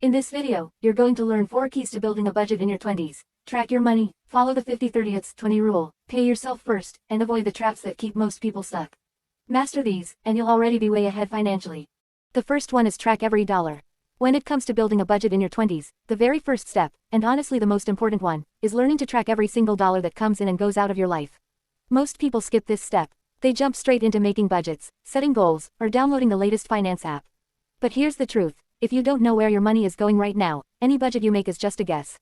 In this video, you're going to learn 4 keys to building a budget in your 20s. Track your money, follow the 50-30-20 rule, pay yourself first, and avoid the traps that keep most people stuck. Master these, and you'll already be way ahead financially. The first one is track every dollar. When it comes to building a budget in your 20s, the very first step, and honestly the most important one, is learning to track every single dollar that comes in and goes out of your life. Most people skip this step. They jump straight into making budgets, setting goals, or downloading the latest finance app. But here's the truth. If you don't know where your money is going right now, any budget you make is just a guess.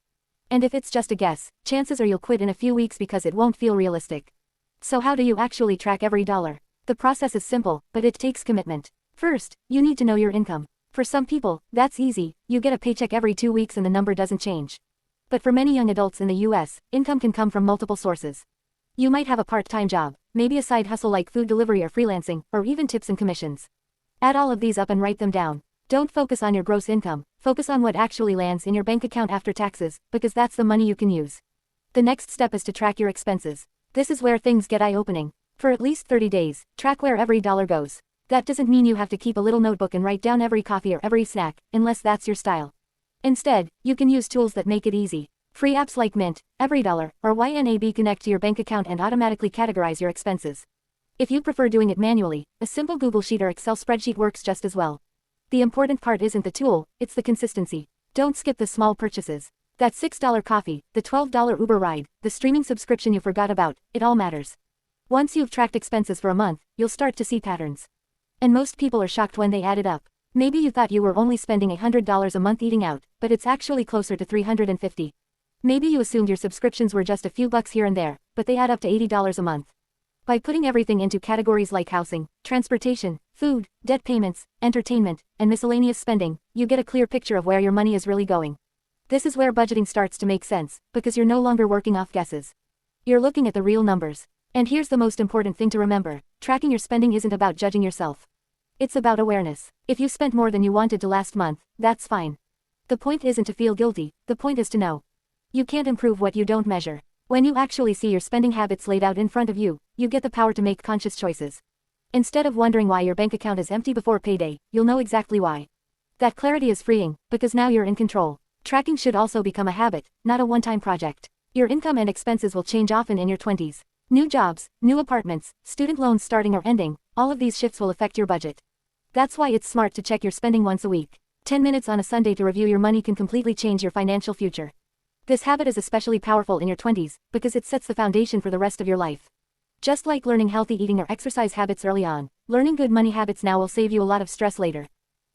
And if it's just a guess, chances are you'll quit in a few weeks because it won't feel realistic. So how do you actually track every dollar? The process is simple, but it takes commitment. First, you need to know your income. For some people, that's easy. You get a paycheck every 2 weeks and the number doesn't change. But for many young adults in the US, income can come from multiple sources. You might have a part-time job, maybe a side hustle like food delivery or freelancing, or even tips and commissions. Add all of these up and write them down. Don't focus on your gross income, focus on what actually lands in your bank account after taxes, because that's the money you can use. The next step is to track your expenses. This is where things get eye-opening. For at least 30 days, track where every dollar goes. That doesn't mean you have to keep a little notebook and write down every coffee or every snack, unless that's your style. Instead, you can use tools that make it easy. Free apps like Mint, EveryDollar, or YNAB connect to your bank account and automatically categorize your expenses. If you prefer doing it manually, a simple Google Sheet or Excel spreadsheet works just as well. The important part isn't the tool, it's the consistency. Don't skip the small purchases. That $6 coffee, the $12 Uber ride, the streaming subscription you forgot about, it all matters. Once you've tracked expenses for a month, you'll start to see patterns. And most people are shocked when they add it up. Maybe you thought you were only spending $100 a month eating out, but it's actually closer to $350. Maybe you assumed your subscriptions were just a few bucks here and there, but they add up to $80 a month. By putting everything into categories like housing, transportation, food, debt payments, entertainment, and miscellaneous spending, you get a clear picture of where your money is really going. This is where budgeting starts to make sense, because you're no longer working off guesses. You're looking at the real numbers. And here's the most important thing to remember, tracking your spending isn't about judging yourself. It's about awareness. If you spent more than you wanted to last month, that's fine. The point isn't to feel guilty, the point is to know. You can't improve what you don't measure. When you actually see your spending habits laid out in front of you, you get the power to make conscious choices. Instead of wondering why your bank account is empty before payday, you'll know exactly why. That clarity is freeing, because now you're in control. Tracking should also become a habit, not a one-time project. Your income and expenses will change often in your 20s. New jobs, new apartments, student loans starting or ending, all of these shifts will affect your budget. That's why it's smart to check your spending once a week. 10 minutes on a Sunday to review your money can completely change your financial future. This habit is especially powerful in your 20s, because it sets the foundation for the rest of your life. Just like learning healthy eating or exercise habits early on, learning good money habits now will save you a lot of stress later.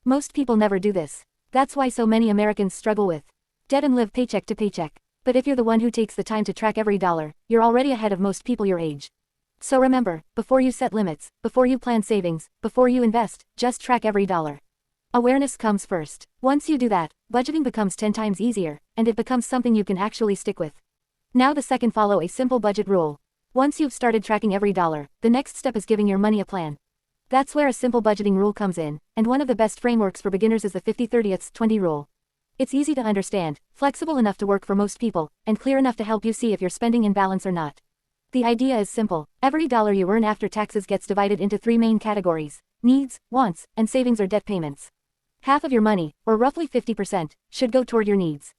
Most people never do this. That's why so many Americans struggle with debt and live paycheck to paycheck. But if you're the one who takes the time to track every dollar, you're already ahead of most people your age. So remember, before you set limits, before you plan savings, before you invest, just track every dollar. Awareness comes first. Once you do that, budgeting becomes 10 times easier, and it becomes something you can actually stick with. Now the second, follow a simple budget rule. Once you've started tracking every dollar, the next step is giving your money a plan. That's where a simple budgeting rule comes in, and one of the best frameworks for beginners is the 50-30-20 rule. It's easy to understand, flexible enough to work for most people, and clear enough to help you see if you're spending in balance or not. The idea is simple. Every dollar you earn after taxes gets divided into 3 main categories: needs, wants, and savings or debt payments. Half of your money, or roughly 50%, should go toward your needs.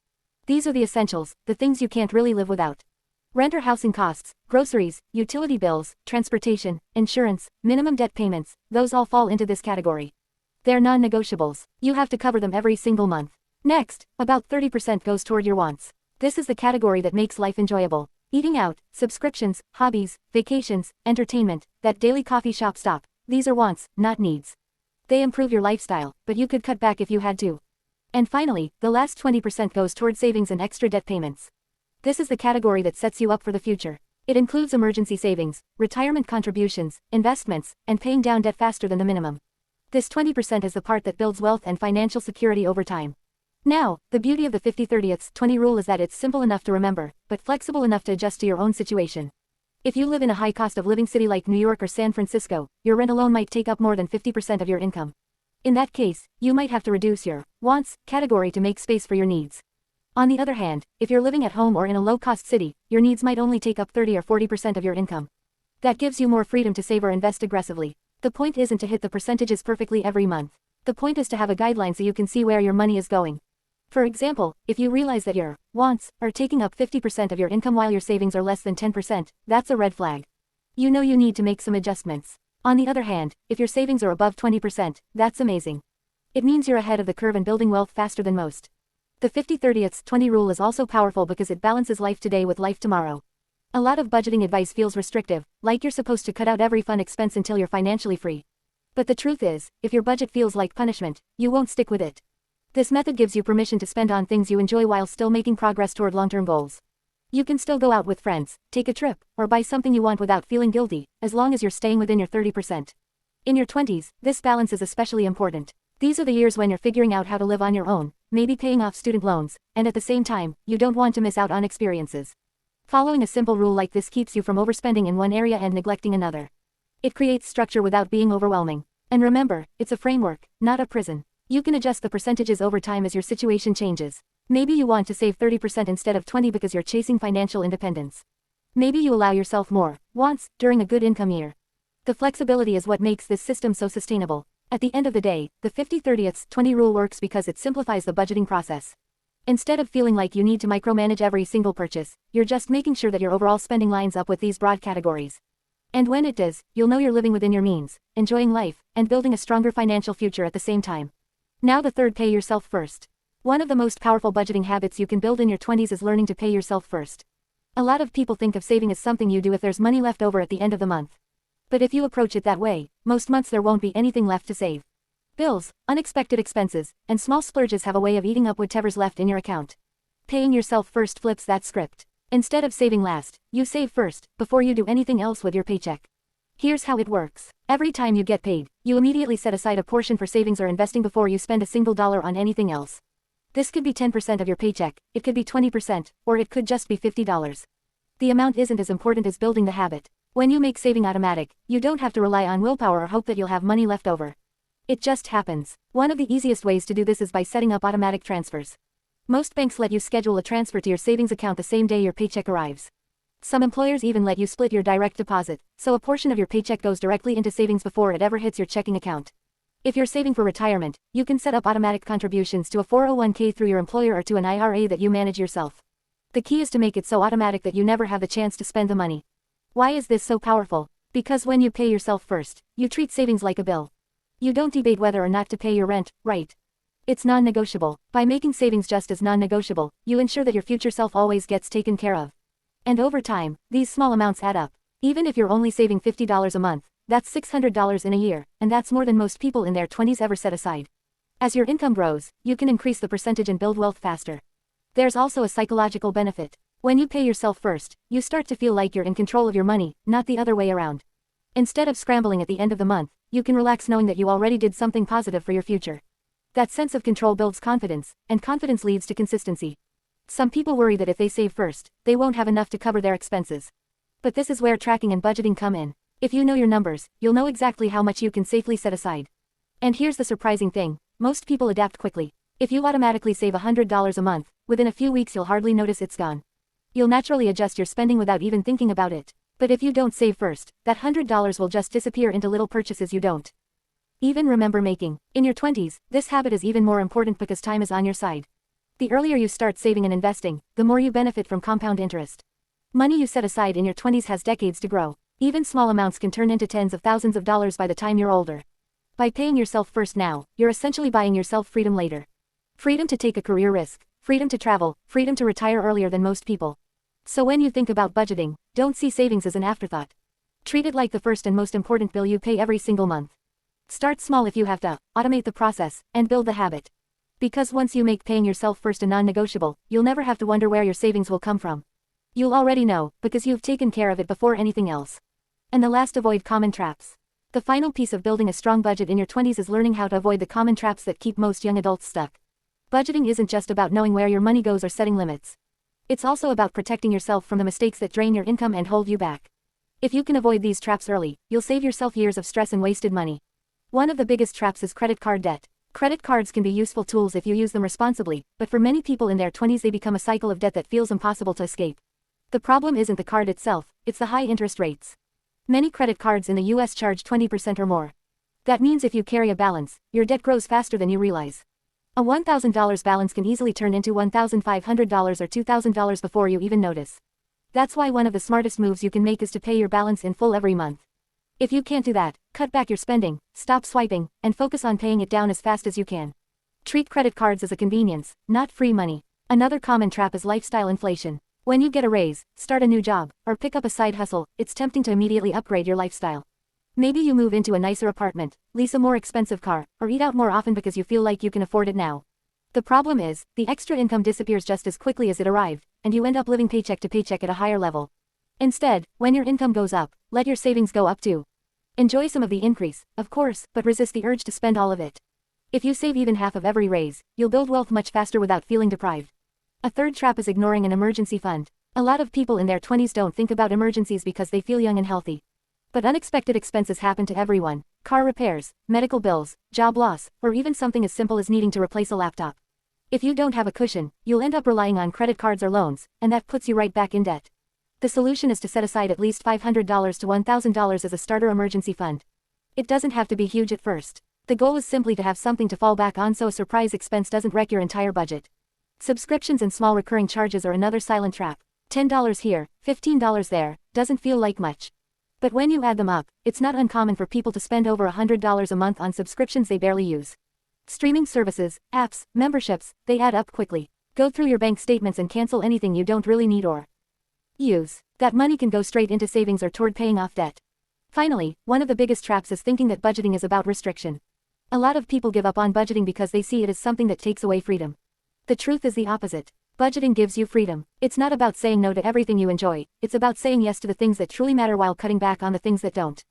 These are the essentials, the things you can't really live without. Rent or housing costs, groceries, utility bills, transportation, insurance, minimum debt payments, those all fall into this category. They're non-negotiables. You have to cover them every single month. Next, about 30% goes toward your wants. This is the category that makes life enjoyable. Eating out, subscriptions, hobbies, vacations, entertainment, that daily coffee shop stop. These are wants, not needs. They improve your lifestyle, but you could cut back if you had to. And finally, the last 20% goes toward savings and extra debt payments. This is the category that sets you up for the future. It includes emergency savings, retirement contributions, investments, and paying down debt faster than the minimum. This 20% is the part that builds wealth and financial security over time. Now, the beauty of the 50-30-20 rule is that it's simple enough to remember, but flexible enough to adjust to your own situation. If you live in a high cost of living city like New York or San Francisco, your rent alone might take up more than 50% of your income. In that case, you might have to reduce your wants category to make space for your needs. On the other hand, if you're living at home or in a low-cost city, your needs might only take up 30 or 40% of your income. That gives you more freedom to save or invest aggressively. The point isn't to hit the percentages perfectly every month. The point is to have a guideline so you can see where your money is going. For example, if you realize that your wants are taking up 50% of your income while your savings are less than 10%, that's a red flag. You know you need to make some adjustments. On the other hand, if your savings are above 20%, that's amazing. It means you're ahead of the curve and building wealth faster than most. The 50-30-20 rule is also powerful because it balances life today with life tomorrow. A lot of budgeting advice feels restrictive, like you're supposed to cut out every fun expense until you're financially free. But the truth is, if your budget feels like punishment, you won't stick with it. This method gives you permission to spend on things you enjoy while still making progress toward long-term goals. You can still go out with friends, take a trip, or buy something you want without feeling guilty, as long as you're staying within your 30%. In your 20s, this balance is especially important. These are the years when you're figuring out how to live on your own, maybe paying off student loans, and at the same time, you don't want to miss out on experiences. Following a simple rule like this keeps you from overspending in one area and neglecting another. It creates structure without being overwhelming. And remember, it's a framework, not a prison. You can adjust the percentages over time as your situation changes. Maybe you want to save 30% instead of 20% because you're chasing financial independence. Maybe you allow yourself more wants during a good income year. The flexibility is what makes this system so sustainable. At the end of the day, the 50-30-20 rule works because it simplifies the budgeting process. Instead of feeling like you need to micromanage every single purchase, you're just making sure that your overall spending lines up with these broad categories. And when it does, you'll know you're living within your means, enjoying life, and building a stronger financial future at the same time. Now the third, pay yourself first. One of the most powerful budgeting habits you can build in your 20s is learning to pay yourself first. A lot of people think of saving as something you do if there's money left over at the end of the month. But if you approach it that way, most months there won't be anything left to save. Bills, unexpected expenses, and small splurges have a way of eating up whatever's left in your account. Paying yourself first flips that script. Instead of saving last, you save first, before you do anything else with your paycheck. Here's how it works. Every time you get paid, you immediately set aside a portion for savings or investing before you spend a single dollar on anything else. This could be 10% of your paycheck, it could be 20%, or it could just be $50. The amount isn't as important as building the habit. When you make saving automatic, you don't have to rely on willpower or hope that you'll have money left over. It just happens. One of the easiest ways to do this is by setting up automatic transfers. Most banks let you schedule a transfer to your savings account the same day your paycheck arrives. Some employers even let you split your direct deposit, so a portion of your paycheck goes directly into savings before it ever hits your checking account. If you're saving for retirement, you can set up automatic contributions to a 401k through your employer or to an IRA that you manage yourself. The key is to make it so automatic that you never have the chance to spend the money. Why is this so powerful? Because when you pay yourself first, you treat savings like a bill. You don't debate whether or not to pay your rent, right? It's non-negotiable. By making savings just as non-negotiable, you ensure that your future self always gets taken care of. And over time, these small amounts add up. Even if you're only saving $50 a month, that's $600 in a year, and that's more than most people in their 20s ever set aside. As your income grows, you can increase the percentage and build wealth faster. There's also a psychological benefit. When you pay yourself first, you start to feel like you're in control of your money, not the other way around. Instead of scrambling at the end of the month, you can relax knowing that you already did something positive for your future. That sense of control builds confidence, and confidence leads to consistency. Some people worry that if they save first, they won't have enough to cover their expenses. But this is where tracking and budgeting come in. If you know your numbers, you'll know exactly how much you can safely set aside. And here's the surprising thing, most people adapt quickly. If you automatically save $100 a month, within a few weeks you'll hardly notice it's gone. You'll naturally adjust your spending without even thinking about it. But if you don't save first, that $100 will just disappear into little purchases you don't even remember making. In your 20s, this habit is even more important because time is on your side. The earlier you start saving and investing, the more you benefit from compound interest. Money you set aside in your 20s has decades to grow. Even small amounts can turn into tens of thousands of dollars by the time you're older. By paying yourself first now, you're essentially buying yourself freedom later. Freedom to take a career risk, freedom to travel, freedom to retire earlier than most people. So when you think about budgeting, don't see savings as an afterthought. Treat it like the first and most important bill you pay every single month. Start small if you have to, automate the process, and build the habit. Because once you make paying yourself first a non-negotiable, you'll never have to wonder where your savings will come from. You'll already know, because you've taken care of it before anything else. And the last, avoid common traps. The final piece of building a strong budget in your 20s is learning how to avoid the common traps that keep most young adults stuck. Budgeting isn't just about knowing where your money goes or setting limits. It's also about protecting yourself from the mistakes that drain your income and hold you back. If you can avoid these traps early, you'll save yourself years of stress and wasted money. One of the biggest traps is credit card debt. Credit cards can be useful tools if you use them responsibly, but for many people in their 20s they become a cycle of debt that feels impossible to escape. The problem isn't the card itself, it's the high interest rates. Many credit cards in the US charge 20% or more. That means if you carry a balance, your debt grows faster than you realize. A $1,000 balance can easily turn into $1,500 or $2,000 before you even notice. That's why one of the smartest moves you can make is to pay your balance in full every month. If you can't do that, cut back your spending, stop swiping, and focus on paying it down as fast as you can. Treat credit cards as a convenience, not free money. Another common trap is lifestyle inflation. When you get a raise, start a new job, or pick up a side hustle, it's tempting to immediately upgrade your lifestyle. Maybe you move into a nicer apartment, lease a more expensive car, or eat out more often because you feel like you can afford it now. The problem is, the extra income disappears just as quickly as it arrived, and you end up living paycheck to paycheck at a higher level. Instead, when your income goes up, let your savings go up too. Enjoy some of the increase, of course, but resist the urge to spend all of it. If you save even half of every raise, you'll build wealth much faster without feeling deprived. A third trap is ignoring an emergency fund. A lot of people in their 20s don't think about emergencies because they feel young and healthy. But unexpected expenses happen to everyone: car repairs, medical bills, job loss, or even something as simple as needing to replace a laptop. If you don't have a cushion, you'll end up relying on credit cards or loans, and that puts you right back in debt. The solution is to set aside at least $500 to $1,000 as a starter emergency fund. It doesn't have to be huge at first. The goal is simply to have something to fall back on so a surprise expense doesn't wreck your entire budget. Subscriptions and small recurring charges are another silent trap. $10 here, $15 there, doesn't feel like much. But when you add them up, it's not uncommon for people to spend over $100 a month on subscriptions they barely use. Streaming services, apps, memberships, they add up quickly. Go through your bank statements and cancel anything you don't really need or use. That money can go straight into savings or toward paying off debt. Finally, one of the biggest traps is thinking that budgeting is about restriction. A lot of people give up on budgeting because they see it as something that takes away freedom. The truth is the opposite. Budgeting gives you freedom. It's not about saying no to everything you enjoy, it's about saying yes to the things that truly matter while cutting back on the things that don't.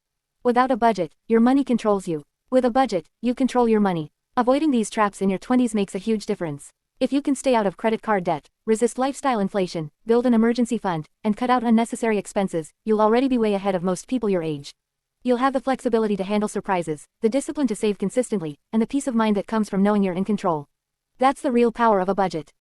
Without a budget, your money controls you. With a budget, you control your money. Avoiding these traps in your 20s makes a huge difference. If you can stay out of credit card debt, resist lifestyle inflation, build an emergency fund, and cut out unnecessary expenses, you'll already be way ahead of most people your age. You'll have the flexibility to handle surprises, the discipline to save consistently, and the peace of mind that comes from knowing you're in control. That's the real power of a budget.